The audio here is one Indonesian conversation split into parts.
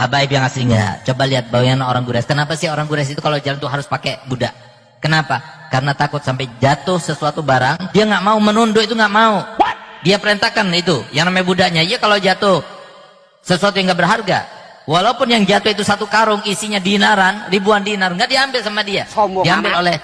Habaib yang asli enggak. Coba lihat bayangan orang Quraisy. Kenapa sih orang Quraisy itu kalau jalan tuh harus pakai budak? Kenapa? Karena takut sampai jatuh sesuatu barang, dia nggak mau menunduk, itu nggak mau. Dia perintahkan itu, yang namanya budaknya. Ya kalau jatuh sesuatu yang nggak berharga, walaupun yang jatuh itu satu karung isinya dinaran, ribuan dinar, nggak diambil sama dia. Diambil oleh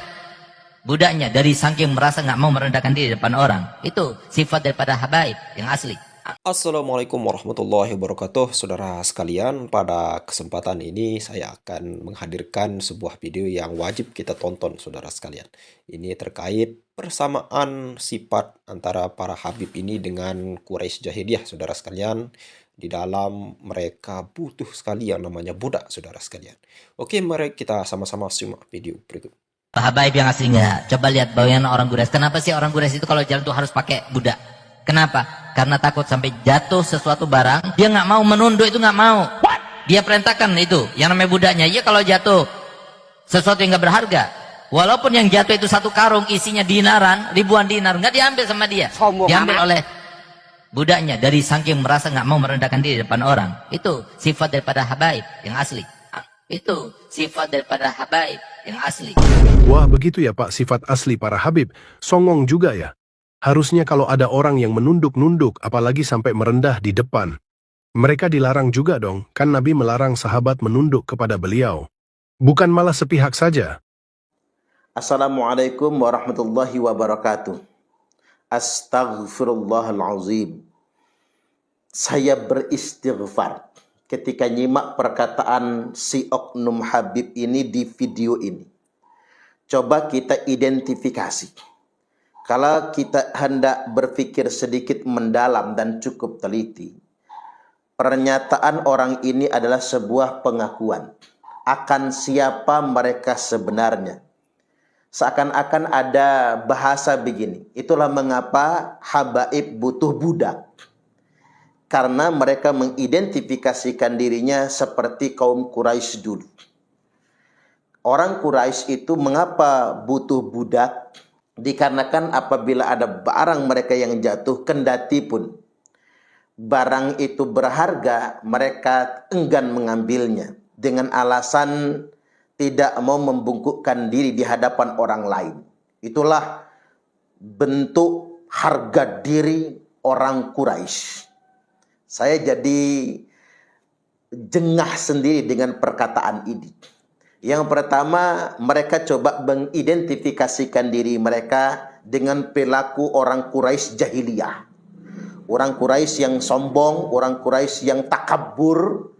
budaknya dari saking merasa nggak mau merendahkan diri di depan orang. Itu sifat daripada habaib yang asli. Assalamualaikum warahmatullahi wabarakatuh. Saudara sekalian, pada kesempatan ini saya akan menghadirkan sebuah video yang wajib kita tonton, saudara sekalian. Ini terkait persamaan sifat antara para habib ini dengan Quraisy jahiliyah, saudara sekalian. Di dalam mereka butuh sekali yang namanya budak, saudara sekalian. Oke, mari kita sama-sama simak video berikut. Habaib yang asli enggak. Coba lihat bayangan orang Quraisy. Kenapa sih orang Quraisy itu kalau jalan tuh harus pakai budak? Kenapa? Karena takut sampai jatuh sesuatu barang, dia nggak mau menunduk, itu nggak mau. Dia perintahkan itu, yang namanya budaknya. Ya kalau jatuh sesuatu yang nggak berharga, walaupun yang jatuh itu satu karung isinya dinaran, ribuan dinar, nggak diambil sama dia. Diambil oleh budaknya dari saking merasa nggak mau merendahkan diri di depan orang. Itu sifat daripada habaib yang asli. Itu sifat daripada habaib yang asli. Wah, begitu ya Pak, sifat asli para habib. Songong juga ya. Harusnya kalau ada orang yang menunduk-nunduk, apalagi sampai merendah di depan. Mereka dilarang juga dong, kan Nabi melarang sahabat menunduk kepada beliau. Bukan malah sepihak saja. Assalamualaikum warahmatullahi wabarakatuh. Astaghfirullahalazim. Saya beristighfar ketika nyimak perkataan si oknum habib ini di video ini. Coba kita identifikasi. Kalau kita hendak berpikir sedikit mendalam dan cukup teliti, pernyataan orang ini adalah sebuah pengakuan akan siapa mereka sebenarnya. Seakan-akan ada bahasa begini, itulah mengapa habaib butuh budak. Karena mereka mengidentifikasikan dirinya seperti kaum Quraisy dulu. Orang Quraisy itu mengapa butuh budak? Dikarenakan apabila ada barang mereka yang jatuh, kendati pun barang itu berharga, mereka enggan mengambilnya dengan alasan tidak mau membungkukkan diri di hadapan orang lain. Itulah bentuk harga diri orang Quraisy. Saya jadi jengah sendiri dengan perkataan ini. Yang pertama, mereka coba mengidentifikasikan diri mereka dengan perilaku orang Quraisy jahiliyah. Orang Quraisy yang sombong, orang Quraisy yang takabur,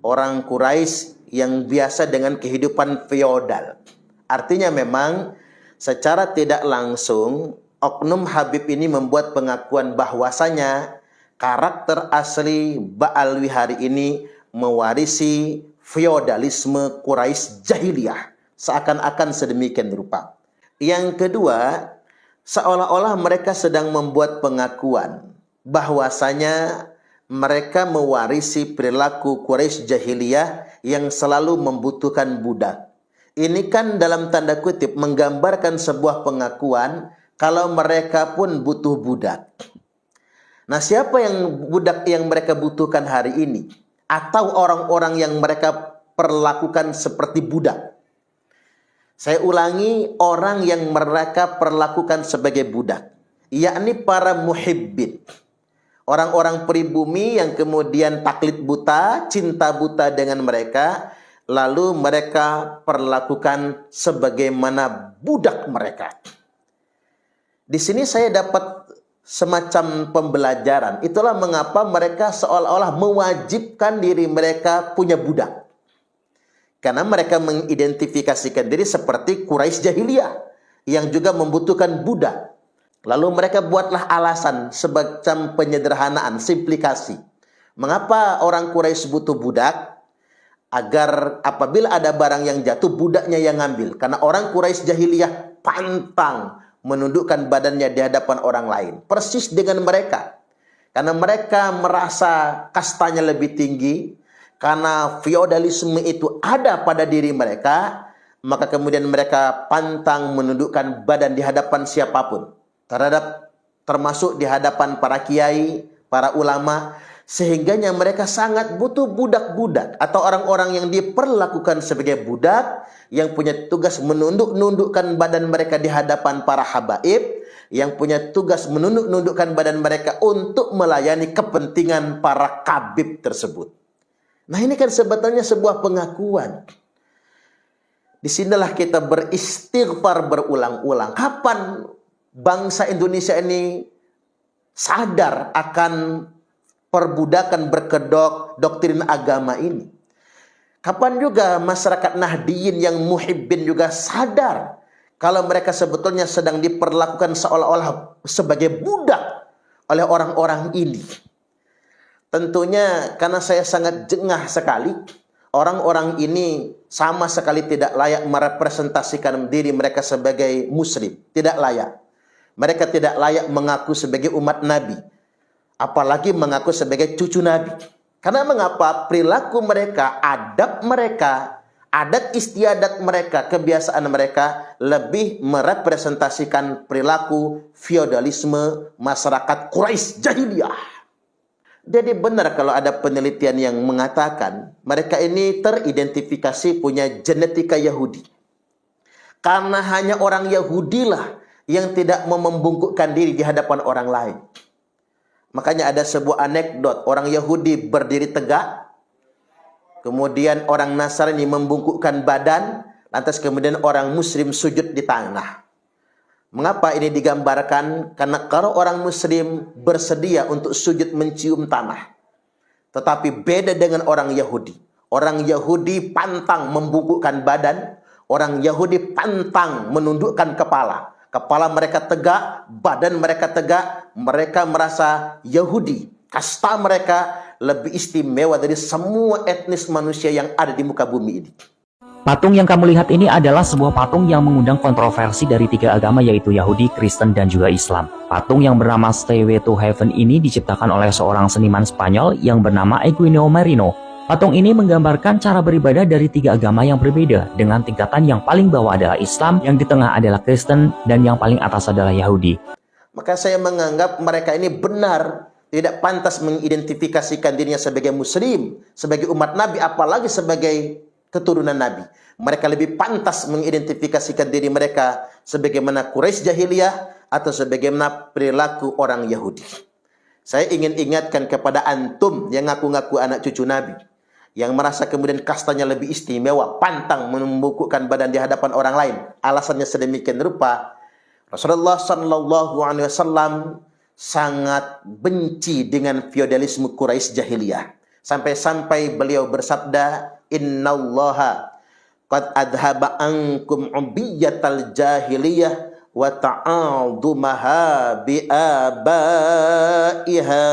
orang Quraisy yang biasa dengan kehidupan feodal. Artinya memang secara tidak langsung, oknum habib ini membuat pengakuan bahwasanya karakter asli Ba'alwi hari ini mewarisi feodalisme Quraisy jahiliyah, seakan-akan sedemikian rupa. Yang kedua, seolah-olah mereka sedang membuat pengakuan bahwasanya mereka mewarisi perilaku Quraisy jahiliyah yang selalu membutuhkan budak. Ini kan dalam tanda kutip menggambarkan sebuah pengakuan kalau mereka pun butuh budak. Nah, siapa yang budak yang mereka butuhkan hari ini? Atau orang-orang yang mereka perlakukan seperti budak. Saya ulangi, orang yang mereka perlakukan sebagai budak, yakni para muhibbin. Orang-orang pribumi yang kemudian taklid buta, cinta buta dengan mereka, lalu mereka perlakukan sebagaimana budak mereka. Di sini saya dapat semacam pembelajaran. Itulah mengapa mereka seolah-olah mewajibkan diri mereka punya budak. Karena mereka mengidentifikasikan diri seperti Quraisy jahiliyah yang juga membutuhkan budak. Lalu mereka buatlah alasan semacam penyederhanaan, simplikasi. Mengapa orang Quraisy butuh budak? Agar apabila ada barang yang jatuh, budaknya yang ngambil. Karena orang Quraisy jahiliyah pantang menundukkan badannya di hadapan orang lain. Persis dengan mereka. Karena mereka merasa kastanya lebih tinggi. Karena feodalisme itu ada pada diri mereka. Maka kemudian mereka pantang menundukkan badan di hadapan siapapun. Termasuk di hadapan para kiai, para ulama. Sehingganya mereka sangat butuh budak-budak atau orang-orang yang diperlakukan sebagai budak, yang punya tugas menunduk-nundukkan badan mereka di hadapan para habaib, yang punya tugas menunduk-nundukkan badan mereka untuk melayani kepentingan para kabib tersebut. Nah, ini kan sebetulnya sebuah pengakuan. Disinilah kita beristighfar berulang-ulang. Kapan bangsa Indonesia ini sadar akan perbudakan berkedok doktrin agama ini? Kapan juga masyarakat Nahdiyin yang muhibbin juga sadar kalau mereka sebetulnya sedang diperlakukan seolah-olah sebagai budak oleh orang-orang ini? Tentunya karena saya sangat jengah sekali, orang-orang ini sama sekali tidak layak merepresentasikan diri mereka sebagai muslim. Tidak layak. Mereka tidak layak mengaku sebagai umat Nabi, apalagi mengaku sebagai cucu Nabi. Karena mengapa? Perilaku mereka, adab mereka, adat istiadat mereka, kebiasaan mereka lebih merepresentasikan perilaku feodalisme masyarakat Quraisy jahiliyah. Jadi benar kalau ada penelitian yang mengatakan mereka ini teridentifikasi punya genetika Yahudi. Karena hanya orang Yahudilah yang tidak mau membungkukkan diri di hadapan orang lain. Makanya ada sebuah anekdot, orang Yahudi berdiri tegak, kemudian orang Nasrani membungkukkan badan, lantas kemudian orang Muslim sujud di tanah. Mengapa ini digambarkan? Karena kalau orang Muslim bersedia untuk sujud mencium tanah, tetapi beda dengan orang Yahudi. Orang Yahudi pantang membungkukkan badan, orang Yahudi pantang menundukkan kepala. Kepala mereka tegak, badan mereka tegak, mereka merasa Yahudi. Kasta mereka lebih istimewa dari semua etnis manusia yang ada di muka bumi ini. Patung yang kamu lihat ini adalah sebuah patung yang mengundang kontroversi dari tiga agama, yaitu Yahudi, Kristen, dan juga Islam. Patung yang bernama Stairway to Heaven ini diciptakan oleh seorang seniman Spanyol yang bernama Eugenio Merino. Patung ini menggambarkan cara beribadah dari tiga agama yang berbeda, dengan tingkatan yang paling bawah adalah Islam, yang di tengah adalah Kristen, dan yang paling atas adalah Yahudi. Maka saya menganggap mereka ini benar tidak pantas mengidentifikasikan dirinya sebagai Muslim, sebagai umat Nabi, apalagi sebagai keturunan Nabi. Mereka lebih pantas mengidentifikasikan diri mereka sebagaimana Quraisy jahiliyah atau sebagaimana perilaku orang Yahudi. Saya ingin ingatkan kepada antum yang ngaku-ngaku anak cucu Nabi, yang merasa kemudian kastanya lebih istimewa, pantang membungkukkan badan di hadapan orang lain. Alasannya sedemikian rupa, Rasulullah SAW sangat benci dengan feodalisme Quraisy jahiliyah. Sampai-sampai beliau bersabda, innallaha qad adhaba ankum ubiyatal jahiliyah wa ta'adumaha bi'abaiha.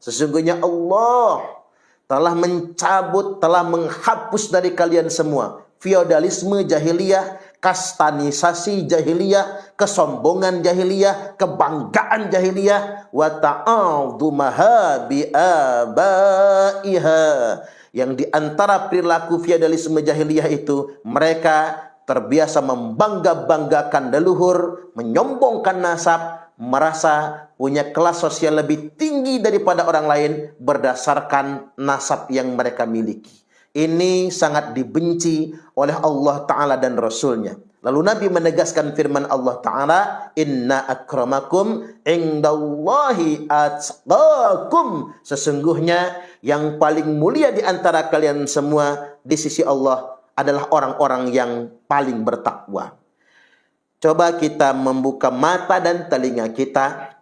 Sesungguhnya Allah telah mencabut, telah menghapus dari kalian semua feodalisme jahiliyah, kastanisasi jahiliyah, kesombongan jahiliyah, kebanggaan jahiliyah, wa ta'adumaha bi'abaiha. Yang di antara perilaku feodalisme jahiliyah itu, mereka terbiasa membangga-banggakan leluhur, menyombongkan nasab, merasa punya kelas sosial lebih tinggi daripada orang lain berdasarkan nasab yang mereka miliki. Ini sangat dibenci oleh Allah Ta'ala dan Rasulnya. Lalu Nabi menegaskan firman Allah Ta'ala, inna akramakum indallahi atqakum. Sesungguhnya yang paling mulia di antara kalian semua di sisi Allah adalah orang-orang yang paling bertakwa. Coba kita membuka mata dan telinga kita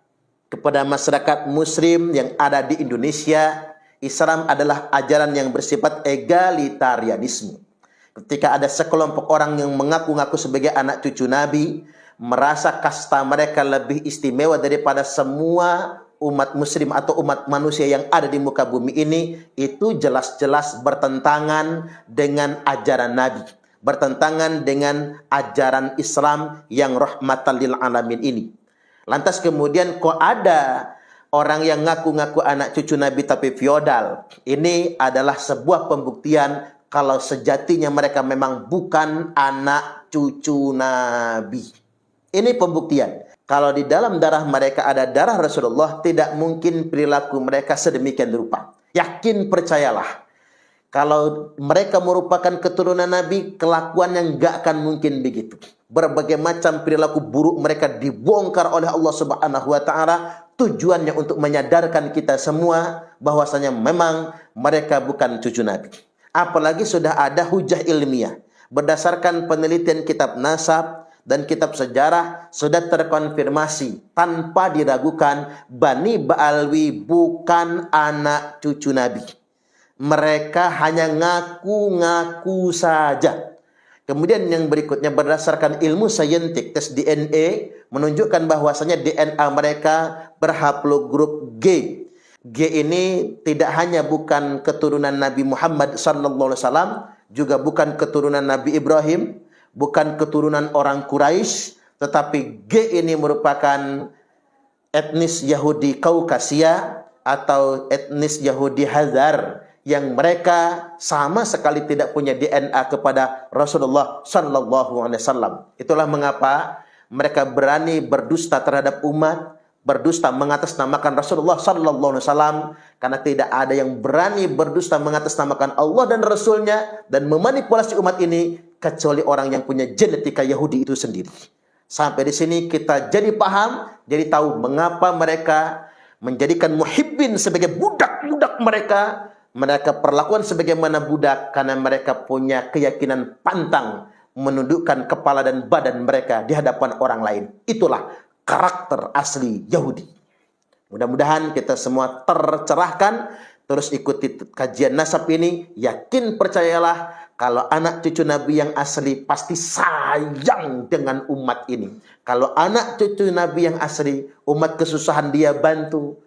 kepada masyarakat muslim yang ada di Indonesia. Islam adalah ajaran yang bersifat egalitarianisme. Ketika ada sekelompok orang yang mengaku-ngaku sebagai anak cucu Nabi, merasa kasta mereka lebih istimewa daripada semua umat muslim atau umat manusia yang ada di muka bumi ini, itu jelas-jelas bertentangan dengan ajaran Nabi, bertentangan dengan ajaran Islam yang rahmatan lil alamin ini. Lantas kemudian kok ada orang yang ngaku-ngaku anak cucu Nabi tapi feodal? Ini adalah sebuah pembuktian kalau sejatinya mereka memang bukan anak cucu Nabi. Ini pembuktian. Kalau di dalam darah mereka ada darah Rasulullah, tidak mungkin perilaku mereka sedemikian rupa. Yakin, percayalah. Kalau mereka merupakan keturunan Nabi, kelakuannya nggak akan mungkin begitu. Berbagai macam perilaku buruk mereka dibongkar oleh Allah Subhanahu wa Ta'ala. Tujuannya untuk menyadarkan kita semua bahwasanya memang mereka bukan cucu Nabi. Apalagi sudah ada hujah ilmiah. Berdasarkan penelitian kitab nasab dan kitab sejarah sudah terkonfirmasi tanpa diragukan Bani Ba'alwi bukan anak cucu Nabi. Mereka hanya ngaku-ngaku saja. Kemudian yang berikutnya berdasarkan ilmu saintik tes DNA menunjukkan bahwasanya DNA mereka berhaplogrup G. G ini tidak hanya bukan keturunan Nabi Muhammad SAW, juga bukan keturunan Nabi Ibrahim, bukan keturunan orang Quraisy, tetapi G ini merupakan etnis Yahudi Kaukasia atau etnis Yahudi Hazar yang mereka sama sekali tidak punya DNA kepada Rasulullah SAW. Itulah mengapa mereka berani berdusta terhadap umat, berdusta mengatasnamakan Rasulullah SAW, karena tidak ada yang berani berdusta mengatasnamakan Allah dan Rasulnya dan memanipulasi umat ini kecuali orang yang punya genetika Yahudi itu sendiri. Sampai di sini kita jadi paham, jadi tahu mengapa mereka menjadikan muhibbin sebagai budak-budak mereka. Mereka perlakuan sebagaimana budak karena mereka punya keyakinan pantang menundukkan kepala dan badan mereka di hadapan orang lain. Itulah karakter asli Yahudi. Mudah-mudahan kita semua tercerahkan. Terus ikuti kajian nasab ini. Yakin, percayalah, kalau anak cucu Nabi yang asli pasti sayang dengan umat ini. Kalau anak cucu Nabi yang asli, umat kesusahan dia bantu,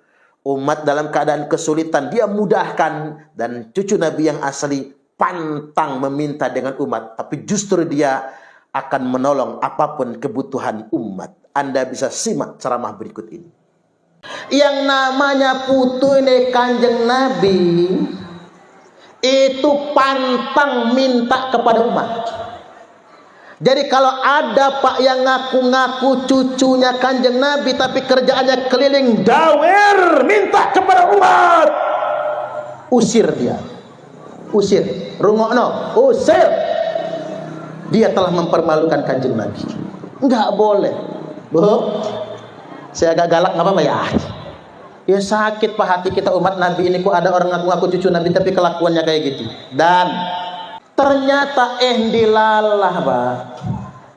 umat dalam keadaan kesulitan dia mudahkan. Dan cucu Nabi yang asli pantang meminta dengan umat, tapi justru dia akan menolong apapun kebutuhan umat. Anda bisa simak ceramah berikut ini. Yang namanya putu ini Kanjeng Nabi itu pantang minta kepada umat. Jadi kalau ada pak yang ngaku-ngaku cucunya Kanjeng Nabi tapi kerjaannya keliling dawer minta kepada umat, usir dia. Usir. Rungokno, usir. Dia telah mempermalukan Kanjeng Nabi. Enggak boleh. Bu, saya agak galak nggak apa-apa ya? Ya sakit pak hati kita umat Nabi ini, kok ada orang ngaku-ngaku cucu Nabi tapi kelakuannya kayak gitu. Dan ternyata dilalah pak,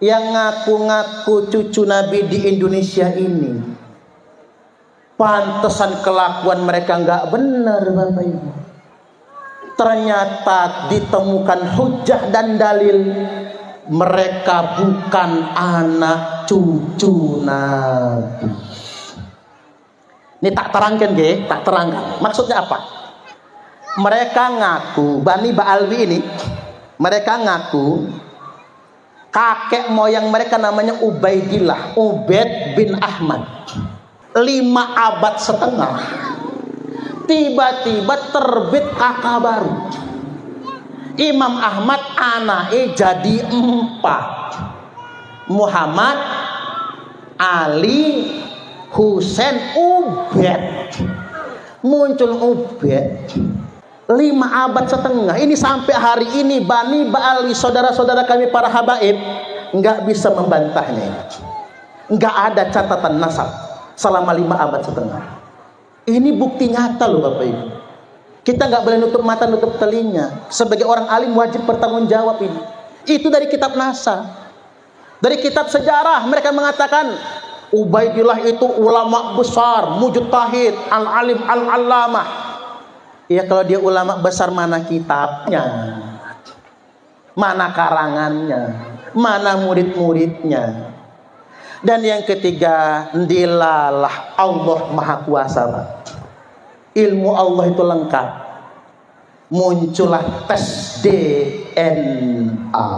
yang ngaku-ngaku cucu Nabi di Indonesia ini, pantesan kelakuan mereka nggak benar bapak ibu. Ternyata ditemukan hujah dan dalil mereka bukan anak cucu Nabi. Ini tak terangkan ge, tak terangkan. Maksudnya apa? Mereka ngaku, Bani Ba'alwi ini, mereka ngaku kakek moyang mereka namanya Ubaidillah, Ubaid bin Ahmad. 5 abad setengah. Tiba-tiba terbit kakak baru. Imam Ahmad anaknya jadi 4. Muhammad, Ali, Husain, Ubaid. Muncul Ubaid. 5 abad setengah. Ini sampai hari ini Bani Ba'alwi, saudara-saudara kami para habaib, nggak bisa membantahnya. Nggak ada catatan nasab selama 5 abad setengah. Ini bukti nyata loh Bapak Ibu. Kita nggak boleh nutup mata, nutup telinga. Sebagai orang alim wajib bertanggung jawab ini. Itu dari kitab nasab. Dari kitab sejarah mereka mengatakan Ubaidillah itu ulama besar, mujtahid, al-alim, al-allamah. Ya kalau dia ulama besar, mana kitabnya? Mana karangannya? Mana murid-muridnya? Dan yang ketiga, dilalah Allah Maha Kuasa Pak. Ilmu Allah itu lengkap. Muncullah tes DNA.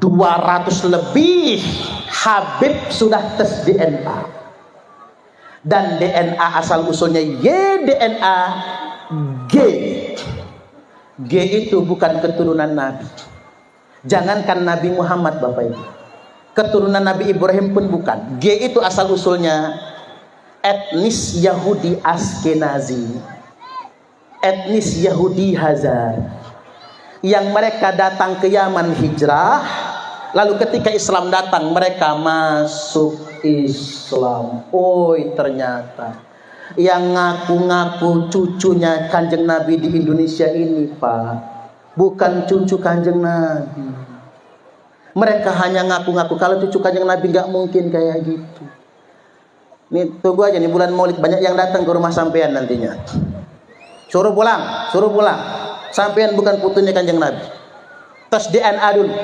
200 lebih Habib sudah tes DNA. Dan DNA asal usulnya YDNA G. G itu bukan keturunan Nabi. Jangankan Nabi Muhammad Bapak Ibu. keturunan Nabi Ibrahim pun bukan. G itu asal usulnya etnis Yahudi Askenazi, etnis Yahudi Hazar, yang mereka datang ke Yaman hijrah, lalu ketika Islam datang mereka masuk Islam. Oi, ternyata yang ngaku-ngaku cucunya Kanjeng Nabi di Indonesia ini, Pak, bukan cucu Kanjeng Nabi. Mereka hanya ngaku-ngaku. Kalau cucu Kanjeng Nabi nggak mungkin kayak gitu. Nih tunggu aja nih, bulan Maulid banyak yang datang ke rumah sampean nantinya. Suruh pulang, suruh pulang. Sampean bukan putunya Kanjeng Nabi. Tes DNA dulu.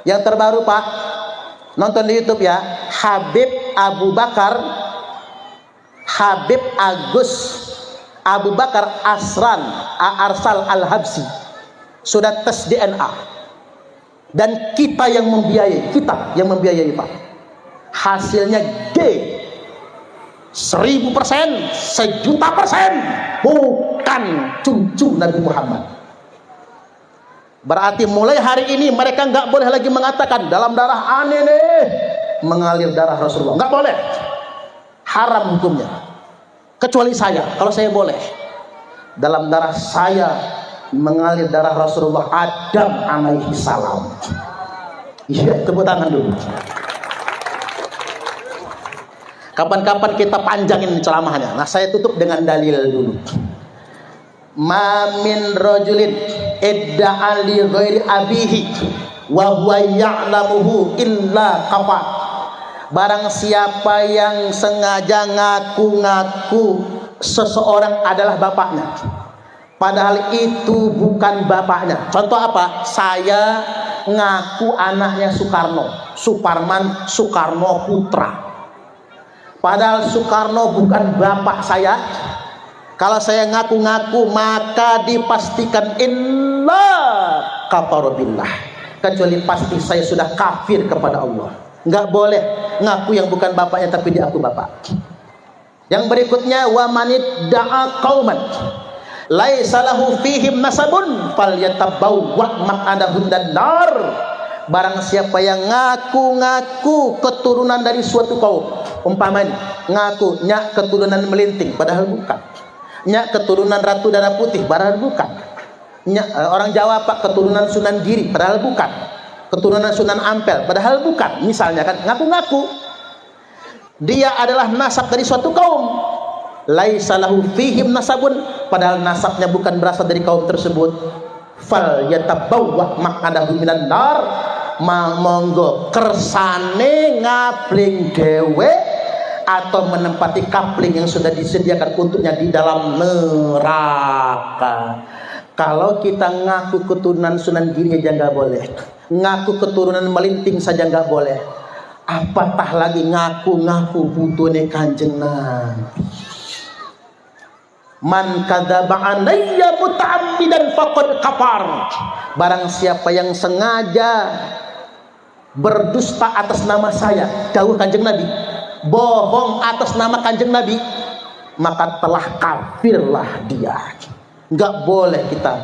Yang terbaru, Pak, nonton di YouTube ya. Habib Agus Abu Bakar Arsal Al-Habsi sudah tes DNA, dan kita yang membiayai, Pak. Hasilnya G, 1000%, 1.000.000% bukan cucu Nabi Muhammad. Berarti mulai hari ini mereka nggak boleh lagi mengatakan dalam darah aneh nih mengalir darah Rasulullah. Nggak boleh, haram hukumnya. Kecuali saya, kalau saya boleh. Dalam darah saya mengalir darah Rasulullah Adam alaihi salam. Iya, tepuk tangan dulu. Kapan-kapan kita panjangin ceramahnya. Nah, saya tutup dengan dalil dulu. Ma min rajulin idda'a li ghairi abihi wa huwa ya'lamuhu illa kafar. Barang siapa yang sengaja ngaku-ngaku seseorang adalah bapaknya, padahal itu bukan bapaknya. Contoh apa? Saya ngaku anaknya Soekarno, Suparman Soekarno Putra, padahal Soekarno bukan bapak saya. Kalau saya ngaku-ngaku maka dipastikan inna kafarobillah, kecuali pasti saya sudah kafir kepada Allah. Nggak boleh ngaku yang bukan bapaknya tapi diaku bapak. Yang berikutnya, wa manid da'a qauman laisa lahu fihim nasabun falyatabawwa maq'adahu nar. Barang siapa yang ngaku-ngaku keturunan dari suatu kaum, umpamanya ngaku nyak keturunan Melinting padahal bukan, nyak keturunan Ratu Darah Putih padahal bukan, nyak orang Jawa Pak keturunan Sunan Giri padahal bukan, keturunan Sunan Ampel padahal bukan. Misalnya kan ngaku-ngaku dia adalah nasab dari suatu kaum, laisa lahu fihim nasabun, padahal nasabnya bukan berasal dari kaum tersebut. Fal yatabawwa maq'adahu minan nar, monggo kersane ngapling dewe atau menempati kapling yang sudah disediakan untuknya di dalam neraka. Kalau kita ngaku keturunan Sunan Giri aja nggak boleh, ngaku keturunan Melinting saja nggak boleh, apatah lagi ngaku-ngaku putune Kanjeng Nabi. Man kadzaba alayya muta'ammidan faqad kafar. Barang siapa yang sengaja berdusta atas nama saya, dawuh Kanjeng Nabi, bohong atas nama Kanjeng Nabi, maka telah kafirlah dia. Enggak boleh kita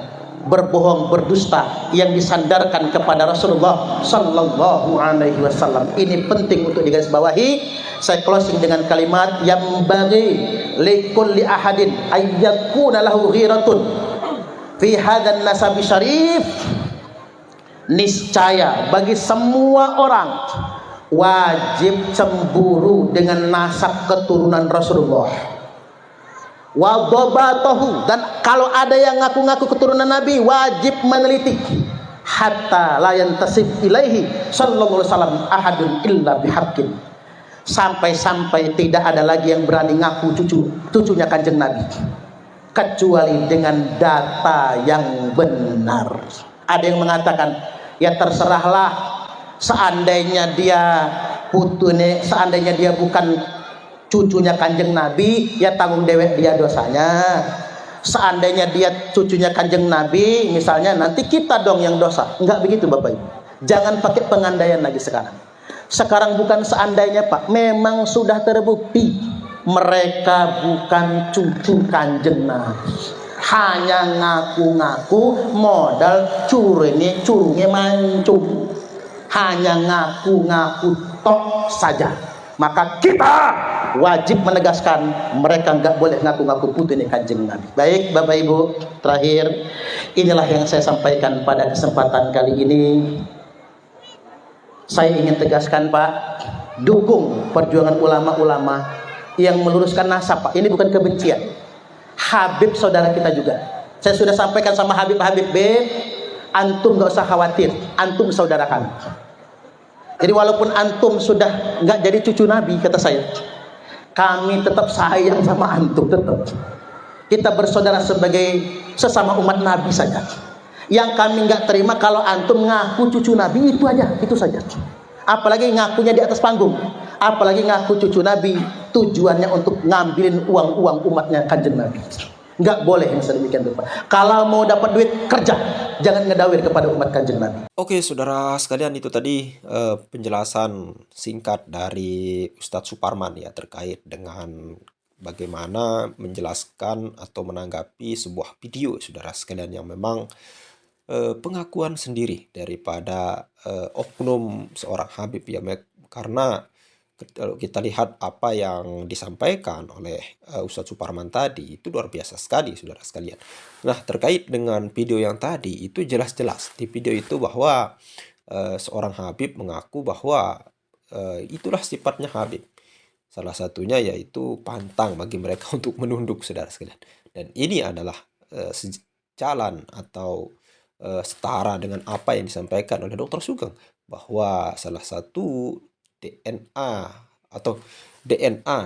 berbohong, berdusta yang disandarkan kepada Rasulullah sallallahu alaihi wasallam. Ini penting untuk digarisbawahi. Saya closing dengan kalimat yang bagi likulli ahadin ayyakuna lahu ghiratun fi hadzal nasabi syarif. Niscaya bagi semua orang wajib cemburu dengan nasab keturunan Rasulullah. Wa dhabatahu, dan kalau ada yang ngaku-ngaku keturunan Nabi wajib meneliti hatta la yantasib ilaihi sallallahu alaihi wasallam ahadun illa bihaqqin, sampai-sampai tidak ada lagi yang berani ngaku cucunya Kanjeng Nabi kecuali dengan data yang benar. Ada yang mengatakan ya terserahlah, seandainya dia putune, seandainya dia bukan cucunya Kanjeng Nabi, ya tanggung dewek dia dosanya. Seandainya dia cucunya Kanjeng Nabi misalnya, nanti kita dong yang dosa. Enggak begitu Bapak Ibu. Jangan pakai pengandaian lagi sekarang. Sekarang bukan seandainya Pak, memang sudah terbukti mereka bukan cucu Kanjeng Nabi. Hanya ngaku-ngaku modal curungnya mancung. hanya ngaku-ngaku tok saja. Maka kita wajib menegaskan mereka nggak boleh ngaku-ngaku putune Kanjeng Nabi. Baik Bapak Ibu, terakhir inilah yang saya sampaikan pada kesempatan kali ini. Saya ingin tegaskan Pak, dukung perjuangan ulama-ulama yang meluruskan nasab Pak. Ini bukan kebencian. Habib saudara kita juga. Saya sudah sampaikan sama Habib-Habib, antum nggak usah khawatir, antum saudara kami. Jadi walaupun antum sudah nggak jadi cucu Nabi, kata saya, kami tetap sayang sama antum, tetap. Kita bersaudara sebagai sesama umat Nabi saja. Yang kami nggak terima kalau antum ngaku cucu Nabi, itu aja, itu saja. Apalagi ngakunya di atas panggung, apalagi ngaku cucu Nabi, tujuannya untuk ngambilin uang-uang umatnya Kanjeng Nabi. Nggak boleh yang sedemikian rupa. Kalau mau dapat duit, kerja, jangan ngedawir kepada umat Kanjeng Nabi. Oke, saudara sekalian, itu tadi penjelasan singkat dari Ustadz Suparman ya terkait dengan bagaimana menjelaskan atau menanggapi sebuah video, saudara sekalian, yang memang pengakuan sendiri daripada oknum seorang Habib ya, karena kalau kita lihat apa yang disampaikan oleh Ustadz Suparman tadi, itu luar biasa sekali, saudara sekalian. Nah, terkait dengan video yang tadi, itu jelas-jelas di video itu bahwa seorang Habib mengaku bahwa itulah sifatnya Habib. Salah satunya yaitu pantang bagi mereka untuk menunduk, saudara sekalian. Dan ini adalah sejalan atau setara dengan apa yang disampaikan oleh Dr. Sugeng, bahwa salah satu DNA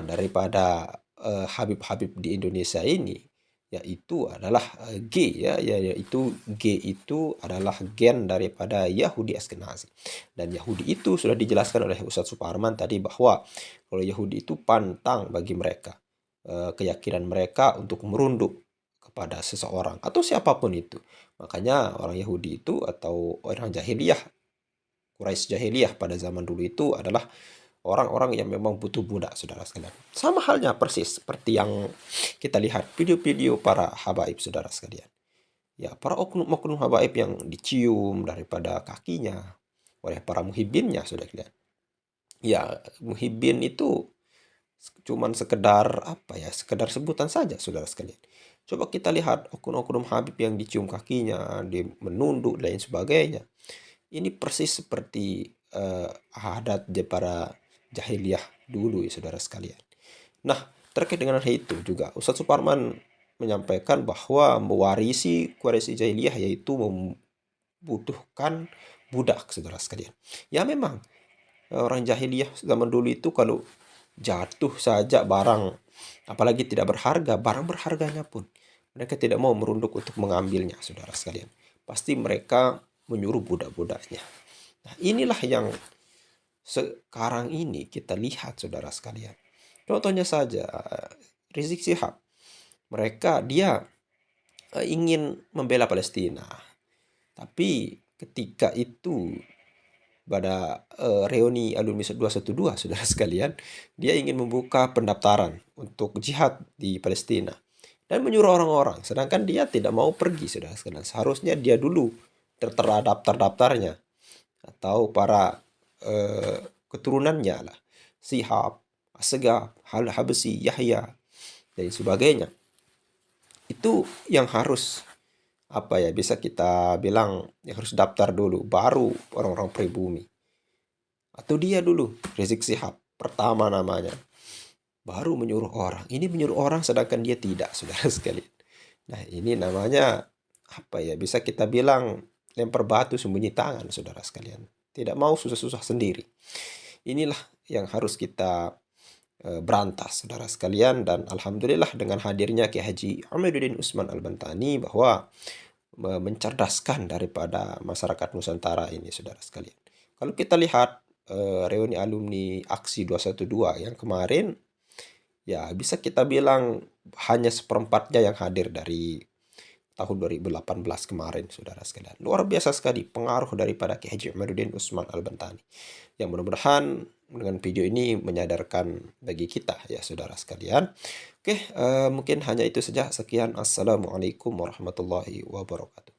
daripada Habib-Habib di Indonesia ini yaitu adalah G ya, yaitu G itu adalah gen daripada Yahudi Askenazi. Dan Yahudi itu sudah dijelaskan oleh Ustadz Suparman tadi bahwa kalau Yahudi itu pantang bagi mereka, keyakinan mereka untuk merunduk kepada seseorang atau siapapun itu. Makanya orang Yahudi itu atau orang jahiliyah, Quraisy jahiliyah pada zaman dulu itu adalah orang-orang yang memang butuh budak, saudara sekalian. Sama halnya persis seperti yang kita lihat video-video para habaib, saudara sekalian. Ya, para oknum-oknum habaib yang dicium daripada kakinya oleh para muhibbinnya, saudara sekalian. Ya, muhibbin itu cuman sekedar sekedar sebutan saja, saudara sekalian. Coba kita lihat oknum-oknum habib yang dicium kakinya, menunduk dan lain sebagainya. Ini persis seperti adat para jahiliyah dulu ya, saudara sekalian. Nah, terkait dengan hal itu juga Ustadz Suparman menyampaikan bahwa mewarisi Quraisy jahiliyah yaitu membutuhkan budak, saudara sekalian. Ya memang orang jahiliyah zaman dulu itu kalau jatuh saja barang, apalagi tidak berharga, barang berharganya pun mereka tidak mau merunduk untuk mengambilnya, saudara sekalian. Pasti mereka menyuruh budak-budaknya. Nah, inilah yang sekarang ini kita lihat, saudara sekalian. Contohnya saja Rizik Syihab. Dia ingin membela Palestina. Tapi ketika itu pada reuni alumni 212, saudara sekalian, dia ingin membuka pendaftaran untuk jihad di Palestina dan menyuruh orang-orang, sedangkan dia tidak mau pergi, saudara sekalian. Seharusnya dia dulu terdaftarnya atau para keturunannya lah, Syihab, Assegaf, Habsyi, Yahya dan sebagainya. Itu yang harus bisa kita bilang yang harus daftar dulu, baru orang-orang pribumi. Atau dia dulu, Rizik Syihab, pertama namanya, baru menyuruh orang. Ini menyuruh orang sedangkan dia tidak, saudara sekalian. Nah, ini namanya bisa kita bilang lempar batu sembunyi tangan, saudara sekalian. Tidak mau susah-susah sendiri. Inilah yang harus kita berantas, saudara sekalian. Dan alhamdulillah dengan hadirnya Kiai Haji Amiruddin Utsman Al-Bantani bahwa mencerdaskan daripada masyarakat Nusantara ini, saudara sekalian. Kalau kita lihat reuni alumni aksi 212 yang kemarin, ya bisa kita bilang hanya seperempatnya yang hadir dari tahun 2018 kemarin, saudara sekalian. Luar biasa sekali pengaruh daripada Kiai Haji Amiruddin Utsman Al-Bantani. Yang mudah-mudahan dengan video ini menyadarkan bagi kita ya, saudara sekalian. Oke, mungkin hanya itu saja. Sekian. Assalamualaikum warahmatullahi wabarakatuh.